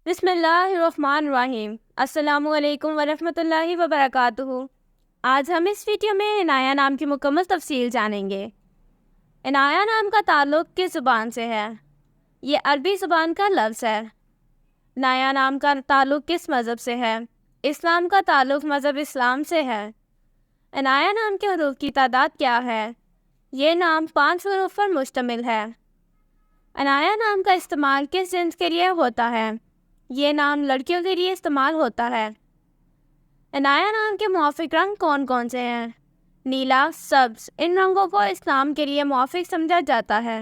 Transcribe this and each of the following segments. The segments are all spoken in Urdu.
بسم اللہ الرحمن الرحیم۔ السلام علیکم ورحمۃ اللہ وبرکاتہ۔ آج ہم اس ویڈیو میں عنایہ نام کی مکمل تفصیل جانیں گے۔ عنایہ نام کا تعلق کس زبان سے ہے؟ یہ عربی زبان کا لفظ ہے۔ عنایہ نام کا تعلق کس مذہب سے ہے؟ اسلام کا تعلق مذہب اسلام سے ہے۔ عنایہ نام کے حروف کی تعداد کیا ہے؟ یہ نام 5 حروف پر مشتمل ہے۔ عنایہ نام کا استعمال کس جنس کے لیے ہوتا ہے؟ یہ نام لڑکیوں کے لیے استعمال ہوتا ہے۔ عنایہ نام کے موافق رنگ کون کون سے ہیں؟ نیلا، سبز، ان رنگوں کو اسلام کے لیے موافق سمجھا جاتا ہے۔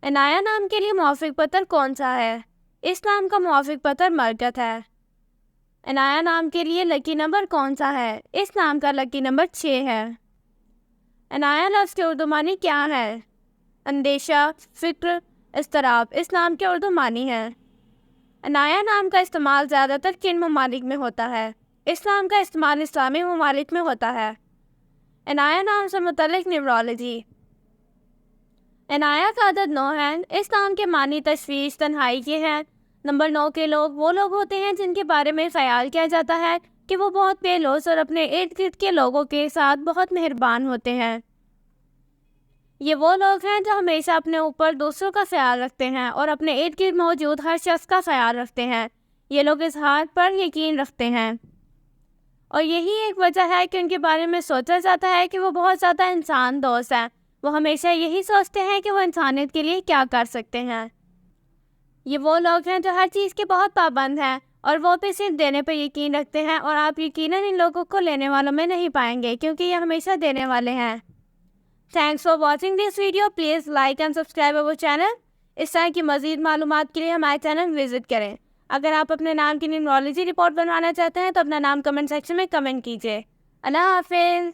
عنایہ نام کے لیے موافق پتھر کون سا ہے؟ اسلام کا موافق پتھر مرکت ہے۔ عنایہ نام کے لیے لکی نمبر کون سا ہے؟ اسلام کا لکی نمبر 6 ہے۔ عنایہ لفظ کے اردو معنی کیا ہے؟ اندیشہ، فکر، اضطراب اسلام کے اردو معنی ہے۔ عنایہ نام کا استعمال زیادہ تر کن ممالک میں ہوتا ہے؟ اسلام کا استعمال اسلامی ممالک میں ہوتا ہے۔ عنایہ نام سے متعلق نیورولوجی۔ عنایہ کا عدد 9 ہے۔ اسلام کے معنی تشویش، تنہائی کے ہیں۔ نمبر 9 کے لوگ وہ لوگ ہوتے ہیں جن کے بارے میں خیال کیا جاتا ہے کہ وہ بہت بے لوث اور اپنے ارد گرد کے لوگوں کے ساتھ بہت مہربان ہوتے ہیں۔ یہ وہ لوگ ہیں جو ہمیشہ اپنے اوپر دوسروں کا خیال رکھتے ہیں اور اپنے ارد گرد موجود ہر شخص کا خیال رکھتے ہیں۔ یہ لوگ اس حق پر یقین رکھتے ہیں اور یہی ایک وجہ ہے کہ ان کے بارے میں سوچا جاتا ہے کہ وہ بہت زیادہ انسان دوست ہیں۔ وہ ہمیشہ یہی سوچتے ہیں کہ وہ انسانیت کے لیے کیا کر سکتے ہیں۔ یہ وہ لوگ ہیں جو ہر چیز کے بہت پابند ہیں اور وہ بھی صرف دینے پر یقین رکھتے ہیں، اور آپ یقیناً ان لوگوں کو لینے والوں میں نہیں پائیں گے کیونکہ یہ ہمیشہ دینے والے ہیں۔ Thanks for watching this video. Please like and subscribe our channel. اس طرح کی مزید معلومات کے لیے ہمارے چینل وزٹ کریں۔ اگر آپ اپنے نام کی نیورولوجی رپورٹ بنوانا چاہتے ہیں تو اپنا نام کمنٹ سیکشن میں کمنٹ کیجیے۔ اللہ حافظ۔